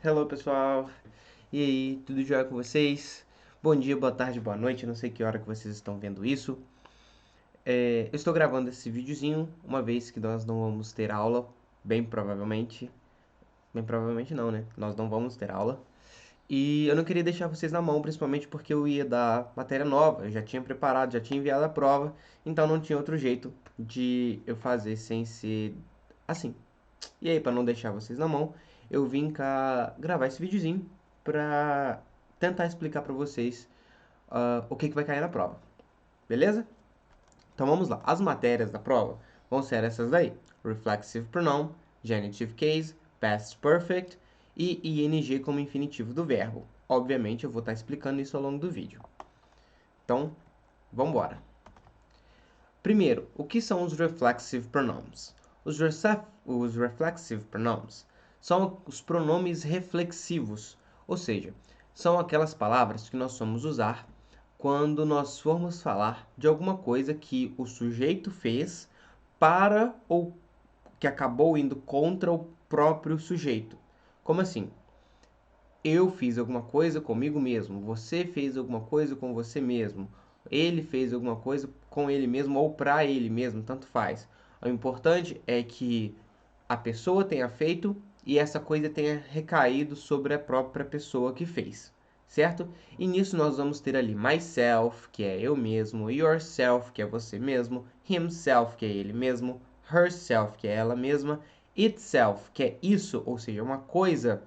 Hello, pessoal. E aí, tudo jóia com vocês? Bom dia, boa tarde, boa noite. Não sei que hora que vocês estão vendo isso. Eu estou gravando esse videozinho uma vez que nós não vamos ter aula, bem provavelmente. Bem provavelmente não, né? Nós não vamos ter aula. E eu não queria deixar vocês na mão, principalmente porque eu ia dar matéria nova. Eu já tinha preparado, já tinha enviado a prova, então não tinha outro jeito de eu fazer sem ser assim. E aí, para não deixar vocês na mão, eu vim cá gravar esse videozinho para tentar explicar para vocês o que vai cair na prova. Beleza? Então vamos lá. As matérias da prova vão ser essas daí: reflexive pronoun, genitive case, past perfect e ing como infinitivo do verbo. Obviamente eu vou estar explicando isso ao longo do vídeo. Então, vamos embora. Primeiro, o que são os reflexive pronouns? Os reflexive pronouns são os pronomes reflexivos, ou seja, são aquelas palavras que nós vamos usar quando nós formos falar de alguma coisa que o sujeito fez para ou que acabou indo contra o próprio sujeito. Como assim? Eu fiz alguma coisa comigo mesmo, você fez alguma coisa com você mesmo, ele fez alguma coisa com ele mesmo ou para ele mesmo, tanto faz. O importante é que a pessoa tenha feito e essa coisa tenha recaído sobre a própria pessoa que fez, certo? E nisso nós vamos ter ali myself, que é eu mesmo, yourself, que é você mesmo, himself, que é ele mesmo, herself, que é ela mesma, itself, que é isso, ou seja, uma coisa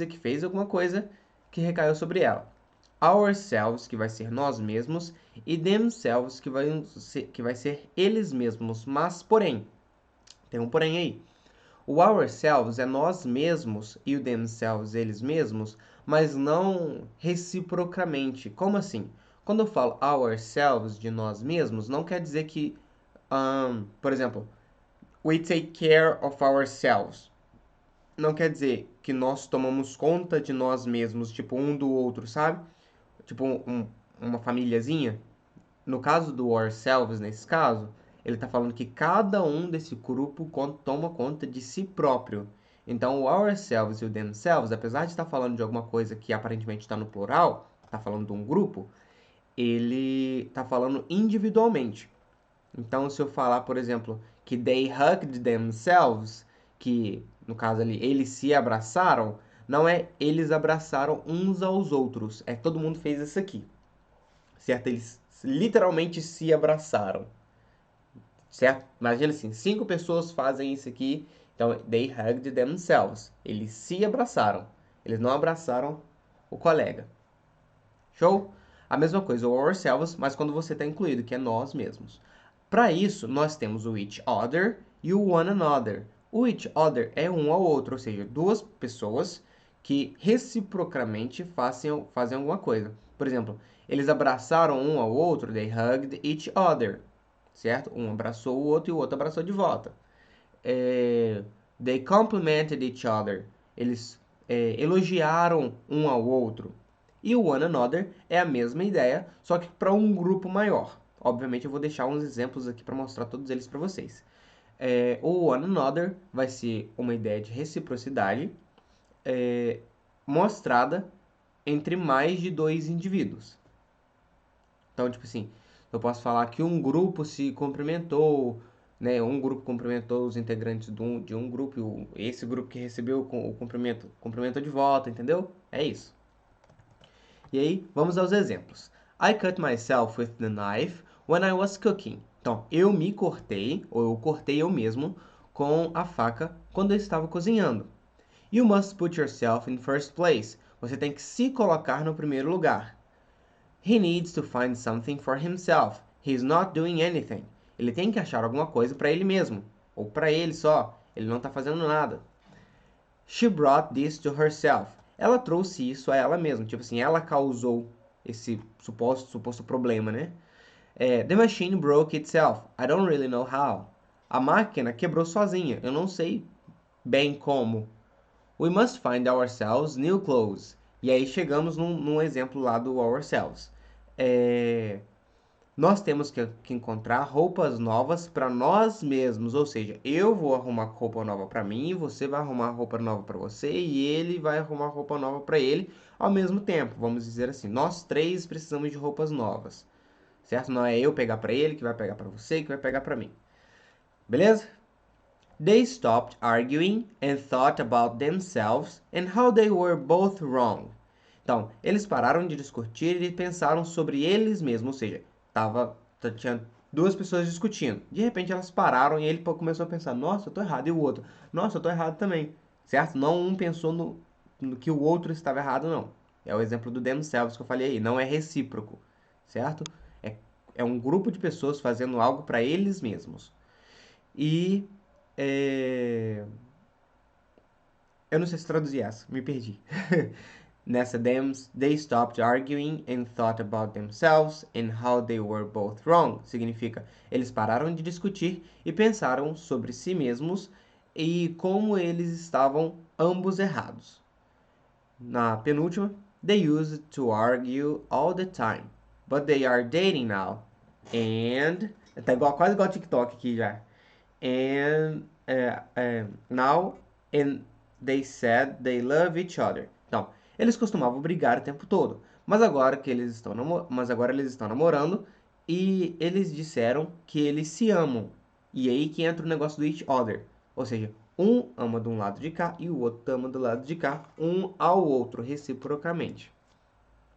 que fez alguma coisa que recaiu sobre ela. Ourselves, que vai ser nós mesmos, e themselves, que vai ser eles mesmos. Mas, porém, tem um porém aí. O ourselves é nós mesmos e o themselves, eles mesmos, mas não reciprocamente. Como assim? Quando eu falo ourselves, de nós mesmos, não quer dizer que, por exemplo, we take care of ourselves. Não quer dizer que nós tomamos conta de nós mesmos, tipo um do outro, sabe? Tipo uma famíliazinha. No caso do ourselves, nesse caso, ele está falando que cada um desse grupo toma conta de si próprio. Então, o ourselves e o themselves, apesar de estar falando de alguma coisa que aparentemente está no plural, está falando de um grupo, ele está falando individualmente. Então, se eu falar, por exemplo, que they hugged themselves, que no caso ali eles se abraçaram, não é eles abraçaram uns aos outros, é todo mundo fez isso aqui, certo? Eles literalmente se abraçaram, certo? Imagina assim, 5 pessoas fazem isso aqui, então they hugged themselves, eles se abraçaram, eles não abraçaram o colega. Show? A mesma coisa, o ourselves, mas quando você está incluído, que é nós mesmos. Para isso, nós temos o each other e o one another. O each other é um ao outro, ou seja, duas pessoas que reciprocamente fazem alguma coisa. Por exemplo, eles abraçaram um ao outro, they hugged each other, certo? Um abraçou o outro e o outro abraçou de volta. They complimented each other. Eles elogiaram um ao outro. E o one another é a mesma ideia, só que para um grupo maior. Obviamente eu vou deixar uns exemplos aqui para mostrar todos eles para vocês. O one another vai ser uma ideia de reciprocidade mostrada entre mais de dois indivíduos. Então, tipo assim, eu posso falar que um grupo se cumprimentou, né? Um grupo cumprimentou os integrantes de um grupo, e esse grupo que recebeu o cumprimento, cumprimentou de volta, entendeu? É isso. E aí, vamos aos exemplos. I cut myself with the knife when I was cooking. Então, eu me cortei, ou eu cortei eu mesmo, com a faca quando eu estava cozinhando. You must put yourself in first place. Você tem que se colocar no primeiro lugar. He needs to find something for himself. He's not doing anything. Ele tem que achar alguma coisa para ele mesmo, ou para ele só. Ele não está fazendo nada. She brought this to herself. Ela trouxe isso a ela mesma. Tipo assim, ela causou esse suposto problema, né? The machine broke itself. I don't really know how. A máquina quebrou sozinha. Eu não sei bem como. We must find ourselves new clothes. E aí chegamos num exemplo lá do ourselves. Nós temos que encontrar roupas novas para nós mesmos, ou seja, eu vou arrumar roupa nova para mim, você vai arrumar roupa nova para você e ele vai arrumar roupa nova para ele ao mesmo tempo. Vamos dizer assim, nós três precisamos de roupas novas, certo? Não é eu pegar para ele, que vai pegar para você, que vai pegar para mim. Beleza? They stopped arguing and thought about themselves and how they were both wrong. Então, eles pararam de discutir e pensaram sobre eles mesmos, ou seja, tinha duas pessoas discutindo. De repente elas pararam e ele começou a pensar, nossa, eu tô errado, e o outro, nossa, eu tô errado também, certo? Não um pensou no que o outro estava errado, não. É o exemplo do themselves que eu falei aí, não é recíproco, certo? É um grupo de pessoas fazendo algo para eles mesmos. E eu não sei se traduzir essa, me perdi. Nessa they stopped arguing and thought about themselves and how they were both wrong. Significa, eles pararam de discutir e pensaram sobre si mesmos e como eles estavam ambos errados. Na penúltima, they used to argue all the time, but they are dating now. And tá quase igual TikTok aqui já. And now and they said they love each other. Então, eles costumavam brigar o tempo todo, mas agora eles estão namorando e eles disseram que eles se amam. E aí que entra o negócio do each other, ou seja, um ama de um lado de cá e o outro ama do lado de cá, um ao outro reciprocamente.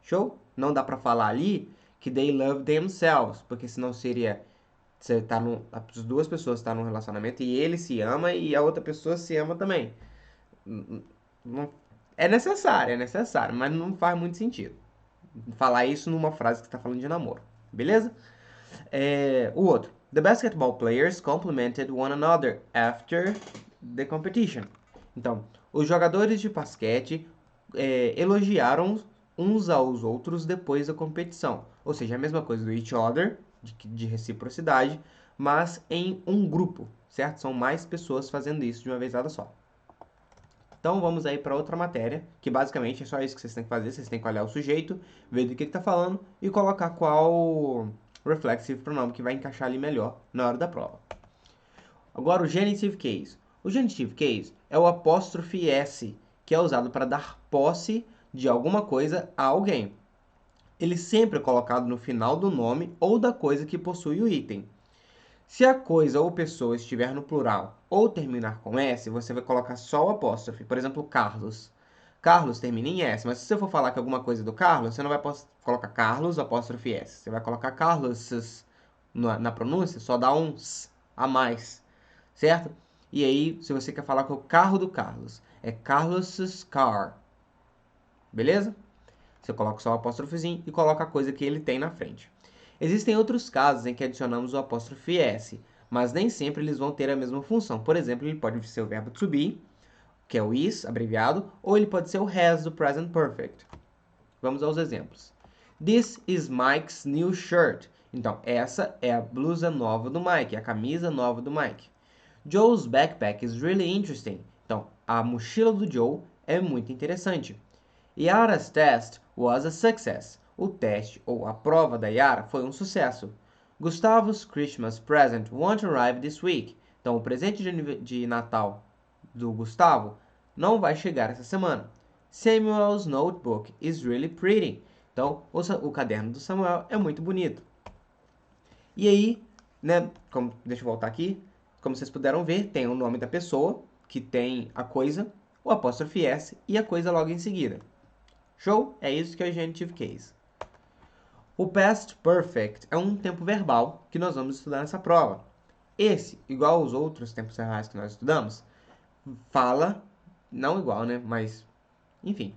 Show? Não dá para falar ali que they love themselves, porque senão seria as duas pessoas estão num relacionamento e ele se ama e a outra pessoa se ama também. É necessário, mas não faz muito sentido falar isso numa frase que está falando de namoro, beleza? O outro. The basketball players complimented one another after the competition. Então, os jogadores de basquete elogiaram uns aos outros depois da competição. Ou seja, a mesma coisa do each other, de reciprocidade, mas em um grupo, certo? São mais pessoas fazendo isso de uma vez só. Então vamos aí para outra matéria, que basicamente é só isso que vocês têm que fazer. Vocês têm que olhar o sujeito, ver do que está falando e colocar qual reflexive pronoun que vai encaixar ali melhor na hora da prova. Agora o genitive case. O genitive case é o apóstrofe S, que é usado para dar posse de alguma coisa a alguém. Ele sempre é colocado no final do nome ou da coisa que possui o item. Se a coisa ou pessoa estiver no plural ou terminar com S, você vai colocar só o apóstrofe. Por exemplo, Carlos. Carlos termina em S, mas se você for falar que alguma coisa é do Carlos, você não vai colocar Carlos, apóstrofe S. Você vai colocar Carlos na pronúncia, só dá um S a mais, certo? E aí, se você quer falar que é o carro do Carlos, é Carlos's car. Beleza? Você coloca só o apóstrofozinho e coloca a coisa que ele tem na frente. Existem outros casos em que adicionamos o apóstrofe S, mas nem sempre eles vão ter a mesma função. Por exemplo, ele pode ser o verbo to be, que é o is, abreviado, ou ele pode ser o has do present perfect. Vamos aos exemplos. This is Mike's new shirt. Então, essa é a blusa nova do Mike, a camisa nova do Mike. Joe's backpack is really interesting. Então, a mochila do Joe é muito interessante. Yara's test was a success. O teste ou a prova da Yara foi um sucesso. Gustavo's Christmas present won't arrive this week. Então, o presente de Natal do Gustavo não vai chegar essa semana. Samuel's notebook is really pretty. Então, o caderno do Samuel é muito bonito. E aí, né, deixa eu voltar aqui. Como vocês puderam ver, tem o nome da pessoa, que tem a coisa, o apóstrofe S e a coisa logo em seguida. Show? É isso que é o genitive case. O past perfect é um tempo verbal que nós vamos estudar nessa prova. Esse, igual aos outros tempos verbais que nós estudamos, fala, não igual, né? Mas, enfim,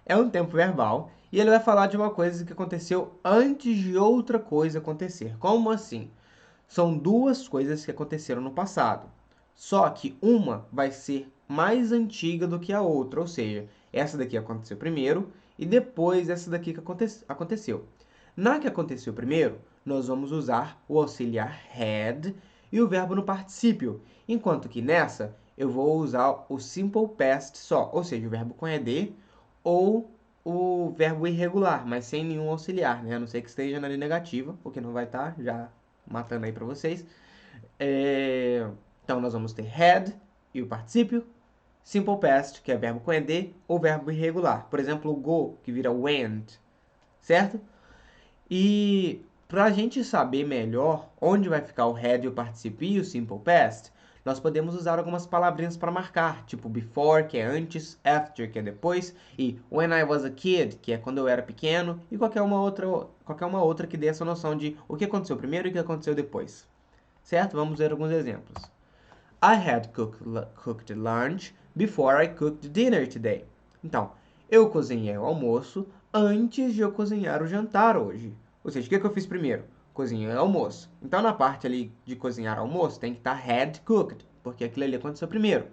é um tempo verbal e ele vai falar de uma coisa que aconteceu antes de outra coisa acontecer. Como assim? São duas coisas que aconteceram no passado. Só que uma vai ser mais antiga do que a outra, ou seja, essa daqui aconteceu primeiro e depois essa daqui que aconteceu. Na que aconteceu primeiro, nós vamos usar o auxiliar had e o verbo no particípio, enquanto que nessa eu vou usar o simple past só, ou seja, o verbo com ed ou o verbo irregular, mas sem nenhum auxiliar, né? A não ser que esteja na negativa, o que não vai estar, já matando aí para vocês. Então, nós vamos ter had e o particípio. Simple past, que é verbo com ed, ou verbo irregular. Por exemplo, go, que vira went, certo? E para a gente saber melhor onde vai ficar o had e o particípio e o simple past, nós podemos usar algumas palavrinhas para marcar, tipo before, que é antes, after, que é depois, e when I was a kid, que é quando eu era pequeno, e qualquer uma outra que dê essa noção de o que aconteceu primeiro e o que aconteceu depois. Certo? Vamos ver alguns exemplos. I had cooked lunch before I cooked dinner today. Então, eu cozinhei o almoço antes de eu cozinhar o jantar hoje. Ou seja, o que eu fiz primeiro? Cozinhei o almoço. Então, na parte ali de cozinhar almoço, tem que estar had cooked, porque aquilo ali aconteceu primeiro.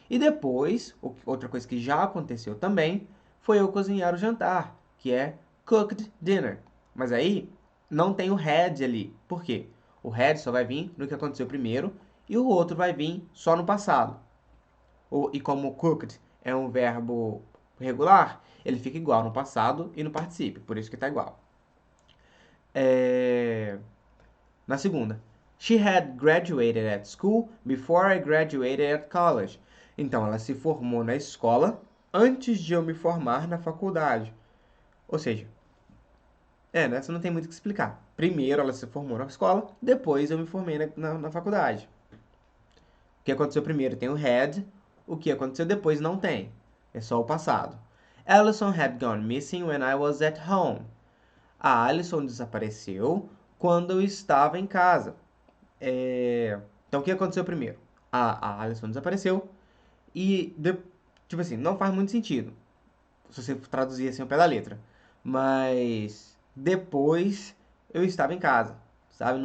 E depois, outra coisa que já aconteceu também, foi eu cozinhar o jantar, que é cooked dinner. Mas aí, não tem o had ali. Por quê? O had só vai vir no que aconteceu primeiro e o outro vai vir só no passado. E como cooked é um verbo regular, ele fica igual no passado e no particípio, por isso que está igual. Na segunda, she had graduated at school before I graduated at college. Então, ela se formou na escola antes de eu me formar na faculdade. Ou seja, nessa não tem muito o que explicar. Primeiro ela se formou na escola, depois eu me formei na faculdade. O que aconteceu primeiro tem o had, o que aconteceu depois não tem. É só o passado. Alison had gone missing when I was at home. A Alison desapareceu quando eu estava em casa. Então, o que aconteceu primeiro? A Alison desapareceu e, tipo assim, não faz muito sentido se você traduzir assim ao pé da letra. Mas depois eu estava em casa, sabe?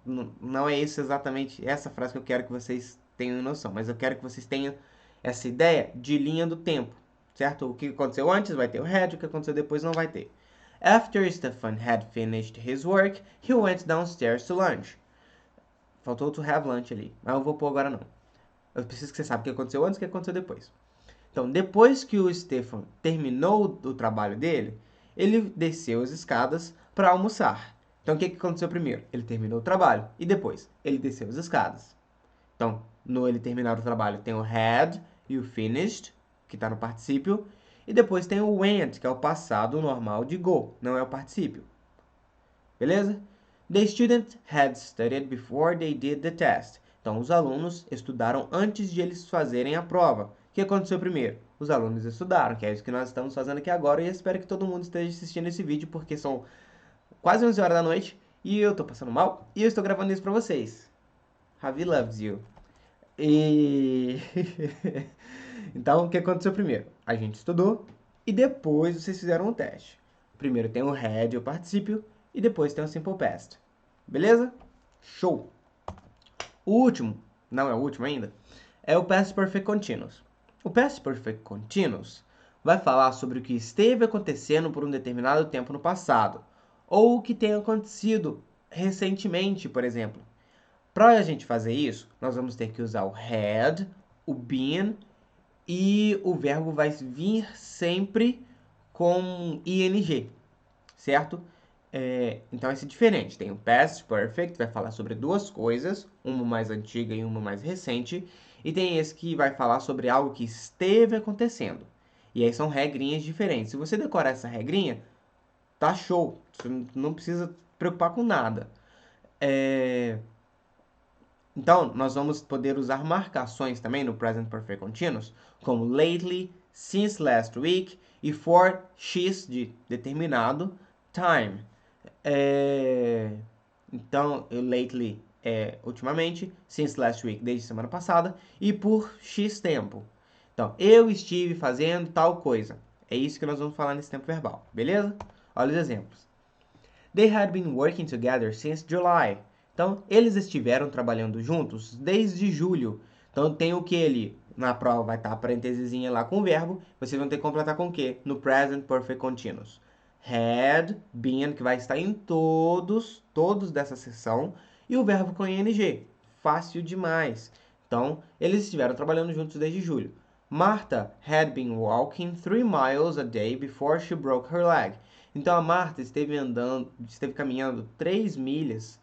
Não é isso exatamente essa frase que eu quero que vocês tenham noção, mas eu quero que vocês tenham essa ideia de linha do tempo, certo? O que aconteceu antes vai ter o had, o que aconteceu depois não vai ter. After Stefan had finished his work, he went downstairs to lunch. Faltou to have lunch ali, mas eu vou pôr agora não. Eu preciso que você saiba o que aconteceu antes e o que aconteceu depois. Então, depois que o Stefan terminou o trabalho dele, ele desceu as escadas para almoçar. Então, o que aconteceu primeiro? Ele terminou o trabalho e depois ele desceu as escadas. Então, no ele terminar o trabalho tem o had e o finished, que está no particípio, e depois tem o went, que é o passado normal de go, não é o particípio. Beleza? The student had studied before they did the test. Então, os alunos estudaram antes de eles fazerem a prova. O que aconteceu primeiro? Os alunos estudaram, que é isso que nós estamos fazendo aqui agora, e eu espero que todo mundo esteja assistindo esse vídeo, porque são quase 11 horas da noite, e eu tô passando mal, e eu estou gravando isso pra vocês. Javi loves you. E... Então, o que aconteceu primeiro? A gente estudou, e depois vocês fizeram o teste. Primeiro tem o had, o particípio, e depois tem o simple past. Beleza? Show! O último, não é o último ainda, é o Past Perfect Continuous. O Past Perfect Continuous vai falar sobre o que esteve acontecendo por um determinado tempo no passado, ou o que tem acontecido recentemente, por exemplo. Para a gente fazer isso, nós vamos ter que usar o had, o been, e o verbo vai vir sempre com ing, certo? Então vai ser diferente. Tem o Past Perfect, vai falar sobre duas coisas, uma mais antiga e uma mais recente. E tem esse que vai falar sobre algo que esteve acontecendo. E aí são regrinhas diferentes. Se você decorar essa regrinha, tá show. Você não precisa preocupar com nada. Então, nós vamos poder usar marcações também no Present Perfect Continuous, como lately, since last week e for x de determinado time. Então, lately é ultimamente, since last week, desde semana passada, e por X tempo. Então, eu estive fazendo tal coisa. É isso que nós vamos falar nesse tempo verbal, beleza? Olha os exemplos. They had been working together since July. Então, eles estiveram trabalhando juntos desde julho. Então, tem o que ali? Na prova vai estar a parentesezinha lá com o verbo. Vocês vão ter que completar com o quê? No Present Perfect Continuous. Had been, que vai estar em todos dessa seção. E o verbo com ing. Fácil demais. Então, eles estiveram trabalhando juntos desde julho. Martha had been walking 3 miles a day before she broke her leg. Então a Marta esteve caminhando 3 milhas,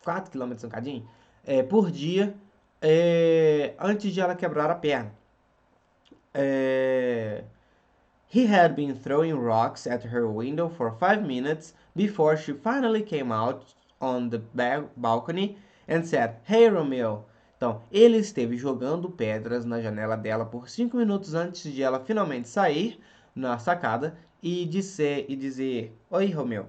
4 quilômetros um cadinho, por dia, antes de ela quebrar a perna. He had been throwing rocks at her window for 5 minutes before she finally came out on the balcony and said, "Hey, Romeo." Então, ele esteve jogando pedras na janela dela por 5 minutos antes de ela finalmente sair na sacada e dizer, "Oi, Romeo."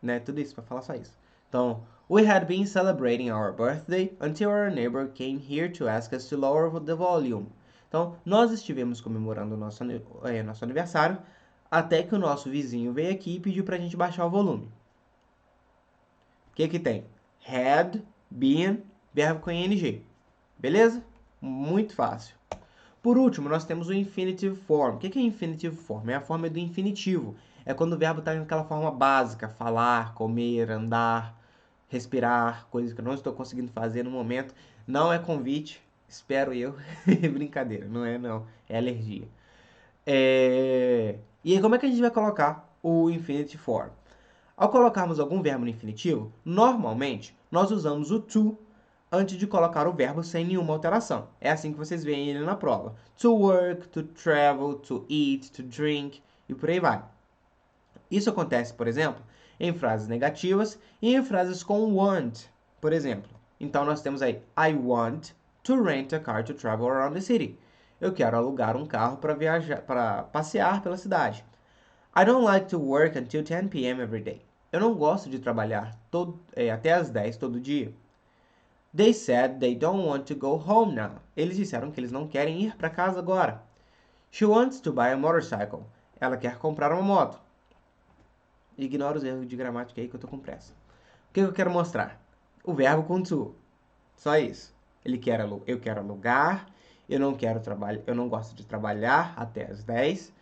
Né? Tudo isso para falar só isso. Então, we had been celebrating our birthday until our neighbor came here to ask us to lower the volume. Então, nós estivemos comemorando o nosso aniversário até que o nosso vizinho veio aqui e pediu para a gente baixar o volume. O que tem? Had, been, verbo com ing. Beleza? Muito fácil. Por último, nós temos o infinitive form. O que é infinitive form? É a forma do infinitivo. É quando o verbo está naquela forma básica, falar, comer, andar, respirar, coisas que eu não estou conseguindo fazer no momento. Não é convite, espero eu. Brincadeira, não é não, é alergia. E aí, como é que a gente vai colocar o infinitive form? Ao colocarmos algum verbo no infinitivo, normalmente nós usamos o to antes de colocar o verbo sem nenhuma alteração. É assim que vocês veem ele na prova. To work, to travel, to eat, to drink e por aí vai. Isso acontece, por exemplo, em frases negativas e em frases com want, por exemplo. Então nós temos aí I want to rent a car to travel around the city. Eu quero alugar um carro para passear pela cidade. I don't like to work until 10 p.m. every day. Eu não gosto de trabalhar até as 10 todo dia. They said they don't want to go home now. Eles disseram que eles não querem ir para casa agora. She wants to buy a motorcycle. Ela quer comprar uma moto. Ignora os erros de gramática aí que eu tô com pressa. O que eu quero mostrar? O verbo com to. Só isso. Eu quero alugar, eu não gosto de trabalhar até as 10.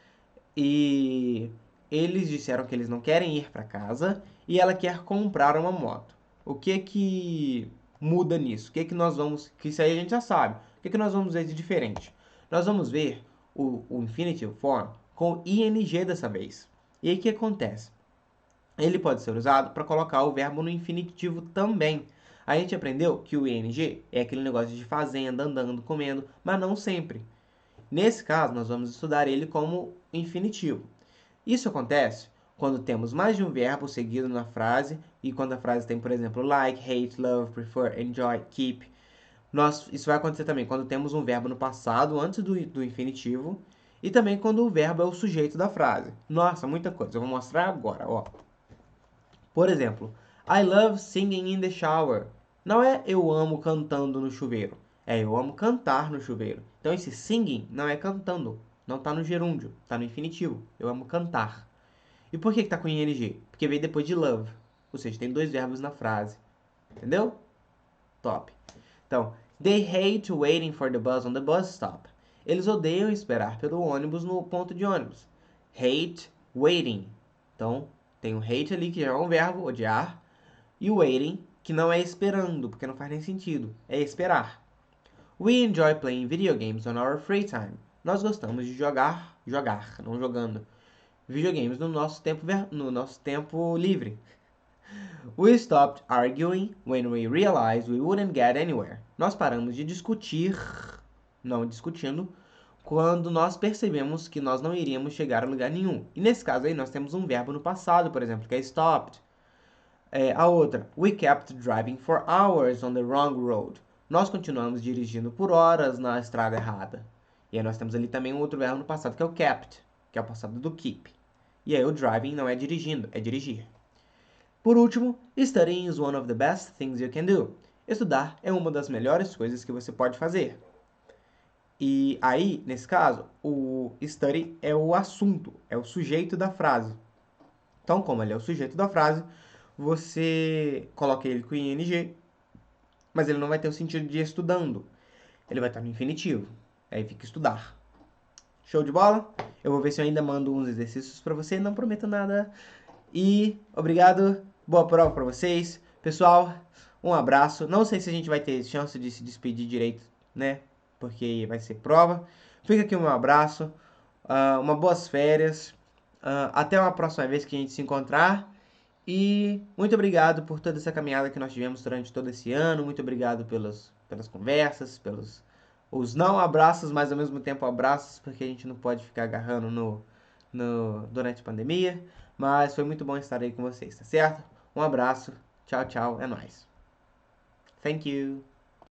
E eles disseram que eles não querem ir para casa e ela quer comprar uma moto. O que muda nisso? Que isso aí a gente já sabe. O que nós vamos ver de diferente? Nós vamos ver o infinitive form com ing dessa vez. E aí o que acontece? Ele pode ser usado para colocar o verbo no infinitivo também. A gente aprendeu que o ing é aquele negócio de fazendo, andando, comendo, mas não sempre. Nesse caso, nós vamos estudar ele como infinitivo. Isso acontece quando temos mais de um verbo seguido na frase e quando a frase tem, por exemplo, like, hate, love, prefer, enjoy, keep. Isso vai acontecer também quando temos um verbo no passado antes do infinitivo e também quando o verbo é o sujeito da frase. Nossa, muita coisa. Eu vou mostrar agora, ó. Por exemplo, I love singing in the shower. Não é eu amo cantando no chuveiro. É eu amo cantar no chuveiro. Então esse singing não é cantando. Não está no gerúndio. Está no infinitivo. Eu amo cantar. E por que está com ing? Porque veio depois de love. Ou seja, tem dois verbos na frase. Entendeu? Top. Então, they hate waiting for the bus on the bus stop. Eles odeiam esperar pelo ônibus no ponto de ônibus. Hate waiting. Então, tem o hate ali, que já é um verbo, odiar. E o waiting, que não é esperando, porque não faz nem sentido. É esperar. We enjoy playing video games on our free time. Nós gostamos de jogar, não jogando, videogames no nosso tempo livre. We stopped arguing when we realized we wouldn't get anywhere. Nós paramos de discutir, não discutindo, quando nós percebemos que nós não iríamos chegar a lugar nenhum. E nesse caso aí nós temos um verbo no passado, por exemplo, que é stopped. A outra, we kept driving for hours on the wrong road. Nós continuamos dirigindo por horas na estrada errada. E aí nós temos ali também um outro verbo no passado, que é o kept, que é o passado do keep. E aí o driving não é dirigindo, é dirigir. Por último, studying is one of the best things you can do. Estudar é uma das melhores coisas que você pode fazer. E aí, nesse caso, o study é o assunto, é o sujeito da frase. Então, como ele é o sujeito da frase, você coloca ele com ing, mas ele não vai ter o sentido de estudando. Ele vai estar no infinitivo. Aí fica estudar. Show de bola? Eu vou ver se eu ainda mando uns exercícios para você, não prometo nada. E obrigado, boa prova para vocês. Pessoal, um abraço. Não sei se a gente vai ter chance de se despedir direito, né? Porque vai ser prova. Fica aqui o meu abraço, uma boas férias, até uma próxima vez que a gente se encontrar. E muito obrigado por toda essa caminhada que nós tivemos durante todo esse ano. Muito obrigado pelas conversas, pelos os não abraços, mas ao mesmo tempo abraços, porque a gente não pode ficar agarrando durante a pandemia. Mas foi muito bom estar aí com vocês, tá certo? Um abraço, tchau, tchau, é nóis. Thank you.